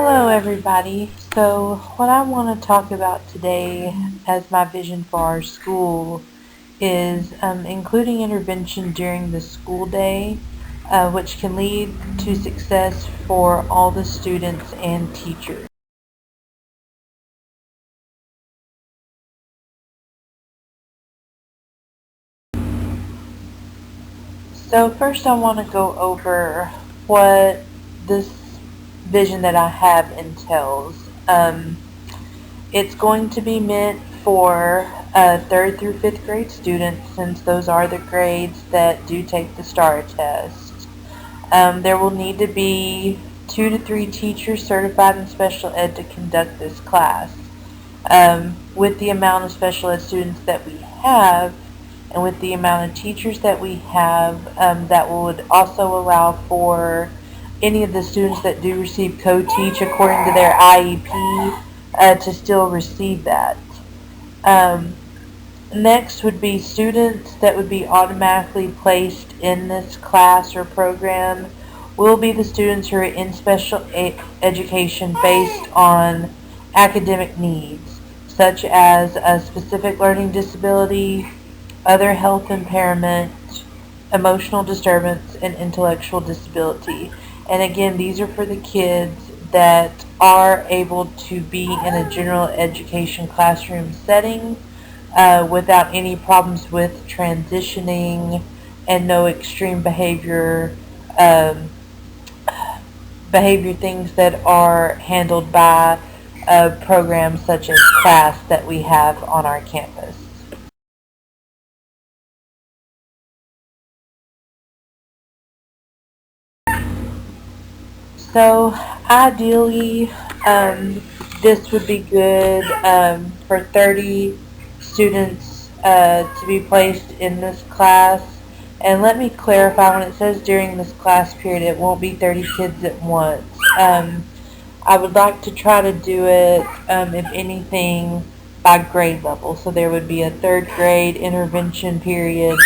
Hello everybody. So what I want to talk about today as my vision for our school is including intervention during the school day, which can lead to success for all the students and teachers. So first I want to go over what this vision that I have entails. It's going to be meant for 3rd through 5th grade students, since those are the grades that do take the STAR test. There will need to be 2 to 3 teachers certified in special ed to conduct this class. With the amount of special ed students that we have, and with the amount of teachers that we have, that would also allow for any of the students that do receive co-teach according to their IEP to still receive that. Next would be students that would be automatically placed in this class or program will be the students who are in special education based on academic needs, such as a specific learning disability, other health impairment, emotional disturbance, and intellectual disability. And again, these are for the kids that are able to be in a general education classroom setting without any problems with transitioning and no extreme um, behavior things that are handled by programs such as class that we have on our campus. So ideally, this would be good for 30 students to be placed in this class. And let me clarify, when it says during this class period, it won't be 30 kids at once. I would like to try to do it, if anything, by grade level. So there would be a 3rd grade intervention period,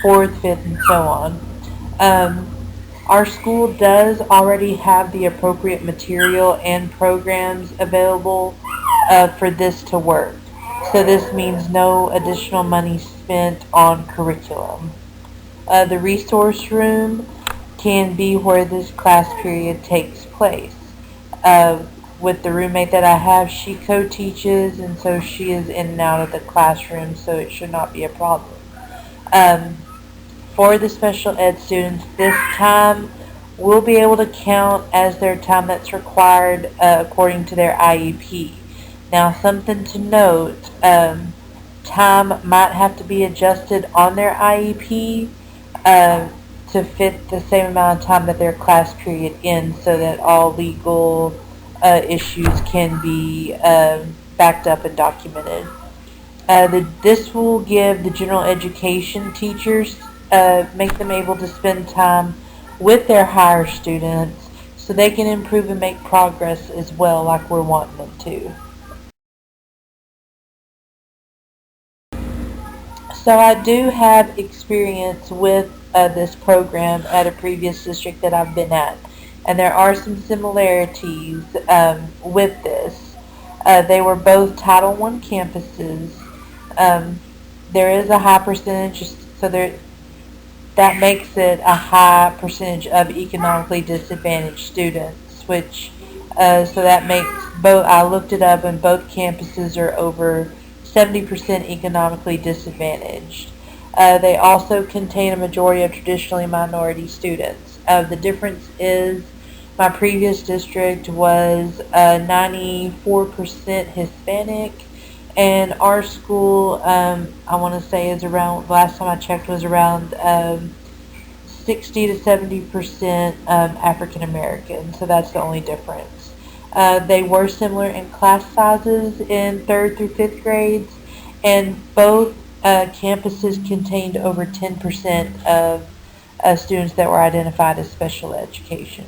4th, 5th, and so on. Our school does already have the appropriate material and programs available for this to work. So this means no additional money spent on curriculum. The resource room can be where this class period takes place. With the roommate that I have, she co-teaches, and so she is in and out of the classroom, so it should not be a problem. Um, for the special ed students, this time will be able to count as their time that's required according to their IEP. Now, something to note, time might have to be adjusted on their IEP to fit the same amount of time that their class period ends, so that all legal issues can be backed up and documented. This will give the general education teachers, make them able to spend time with their higher students so they can improve and make progress as well, like we're wanting them to. So I do have experience with this program at a previous district that I've been at, and there are some similarities with this. They were both Title I campuses. Um, there is a high percentage, so that makes it a high percentage of economically disadvantaged students, which so that makes both, I looked it up, and both campuses are over 70% economically disadvantaged. They also contain a majority of traditionally minority students. The difference is my previous district was 94% Hispanic, and our school, I want to say, is around, last time I checked, was around 60 to 70% African American. So that's the only difference. They were similar in class sizes in 3rd through 5th grades, and both campuses contained over 10% of students that were identified as special education.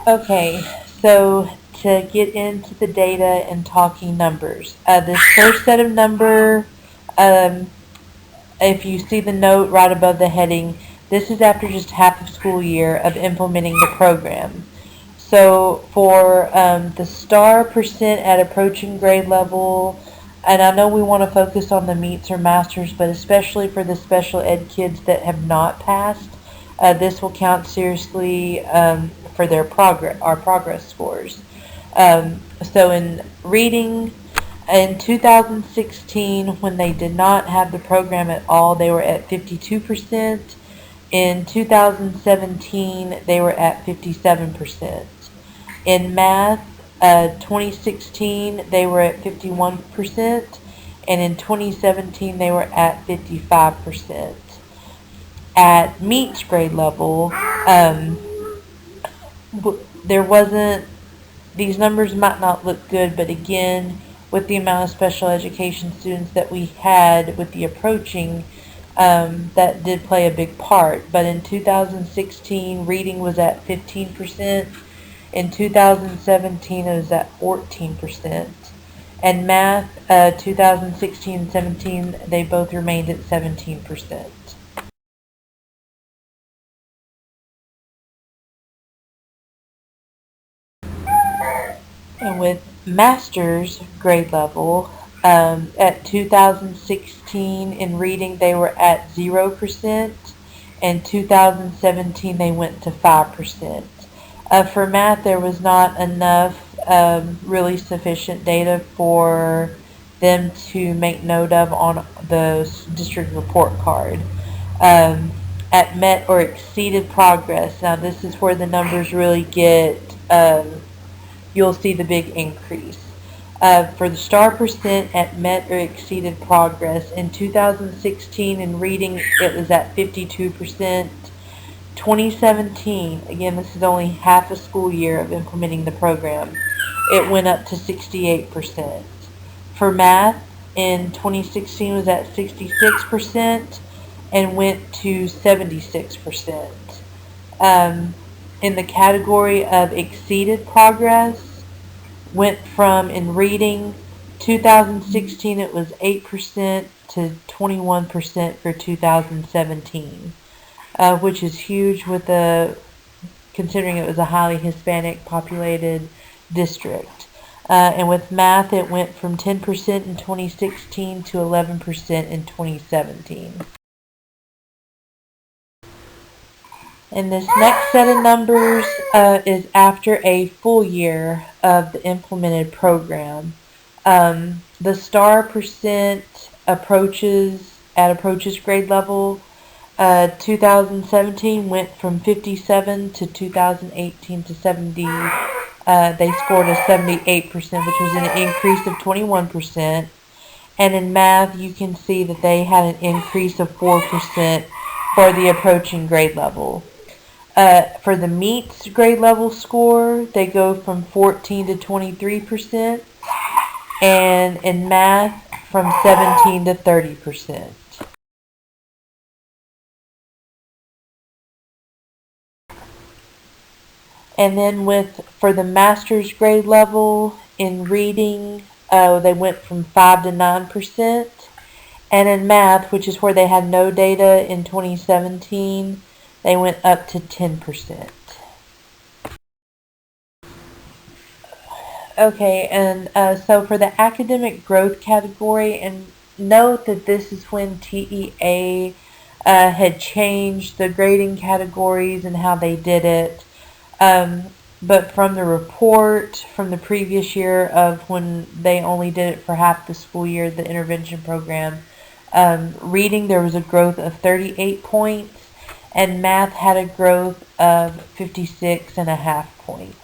Okay, so to get into the data and talking numbers, this first set of number, if you see the note right above the heading, This is after just half a school year of implementing the program. So for the star percent at approaching grade level, and I know we want to focus on the meets or masters, but especially for the special ed kids that have not passed, this will count seriously for their our progress scores. So in reading, in 2016, when they did not have the program at all, they were at 52%. In 2017, they were at 57%. In math, 2016, they were at 51%, and in 2017, they were at 55%. At meets grade level, there wasn't, these numbers might not look good, but again, with the amount of special education students that we had with the approaching, that did play a big part. But in 2016, reading was at 15%. In 2017, it was at 14%. And math, 2016 and 17, they both remained at 17%. And with master's grade level, at 2016 in reading, they were at 0%. In 2017, they went to 5%. For math, there was not enough really sufficient data for them to make note of on the district report card. At met or exceeded progress, now this is where the numbers really get, you'll see the big increase. For the star percent at met or exceeded progress, in 2016 in reading, it was at 52%. 2017, again, this is only half a school year of implementing the program, it went up to 68%. For math, in 2016 was at 66% and went to 76%. In the category of exceeded progress, went from, in reading, 2016 it was 8% to 21% for 2017. Which is huge with considering it was a highly Hispanic populated district. And with math, it went from 10% in 2016 to 11% in 2017. And this next set of numbers is after a full year of the implemented program. The star percent approaches grade level. 2017 went from 57 to 2018 to 70. They scored a 78%, which was an increase of 21%. And in math, you can see that they had an increase of 4% for the approaching grade level. For the meets grade level score, they go from 14 to 23%. And in math, from 17 to 30%. And then for the master's grade level in reading, they went from 5 to 9%. And in math, which is where they had no data in 2017, they went up to 10%. Okay, and so for the academic growth category, and note that this is when TEA had changed the grading categories and how they did it. But from the report from the previous year of when they only did it for half the school year, the intervention program, reading there was a growth of 38 points, and math had a growth of 56.5 points.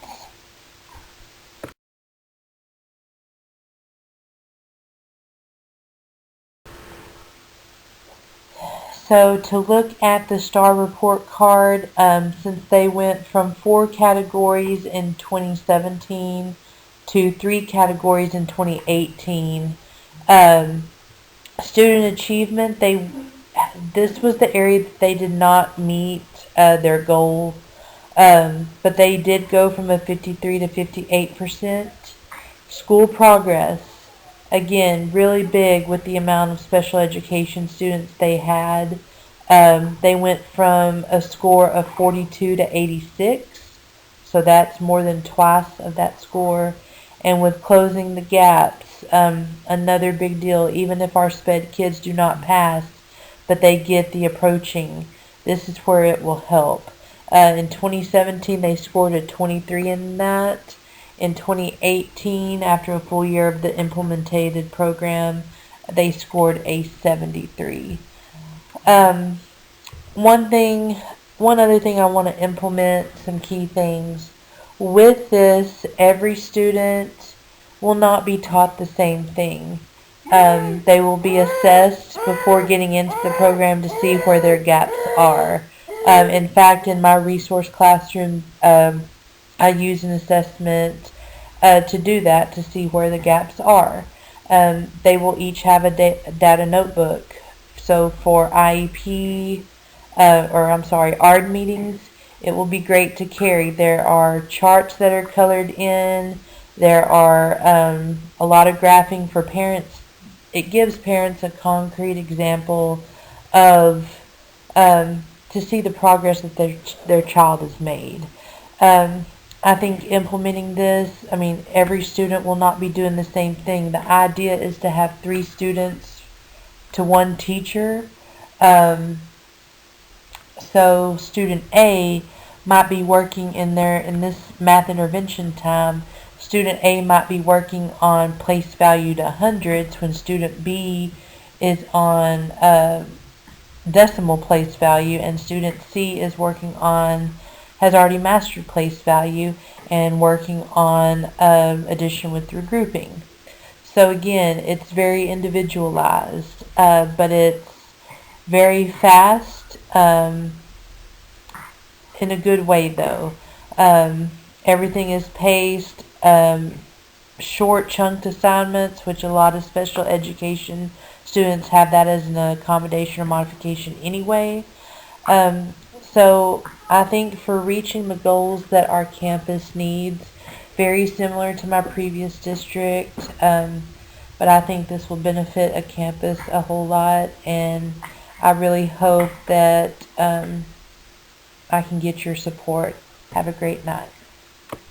So to look at the STAR report card, since they went from 4 categories in 2017 to 3 categories in 2018, student achievement, this was the area that they did not meet their goal, but they did go from a 53 to 58%. School progress, again, really big with the amount of special education students they had. They went from a score of 42 to 86, so that's more than twice of that score. And with closing the gaps, another big deal, even if our SPED kids do not pass, but they get the approaching, this is where it will help. In 2017, they scored a 23 in that. In 2018, after a full year of the implemented program, they scored a 73. Um, one thing, one other thing I want to implement, some key things. With this, every student will not be taught the same thing. They will be assessed before getting into the program to see where their gaps are. In fact, in my resource classroom, I use an assessment to do that, to see where the gaps are. They will each have a data notebook. So for IEP, ARD meetings, it will be great to carry. There are charts that are colored in. There are a lot of graphing for parents. It gives parents a concrete example of to see the progress that their child has made. I think implementing this, every student will not be doing the same thing. The idea is to have 3 students to 1 teacher. So student A might be working in this math intervention time. Student A might be working on place value to hundreds when student B is on decimal place value, and student C is has already mastered place value and working on addition with regrouping. So again, it's very individualized, but it's very fast, in a good way though. Everything is paced, short chunked assignments, which a lot of special education students have that as an accommodation or modification anyway. So I think for reaching the goals that our campus needs, very similar to my previous district, but I think this will benefit a campus a whole lot, and I really hope that I can get your support. Have a great night.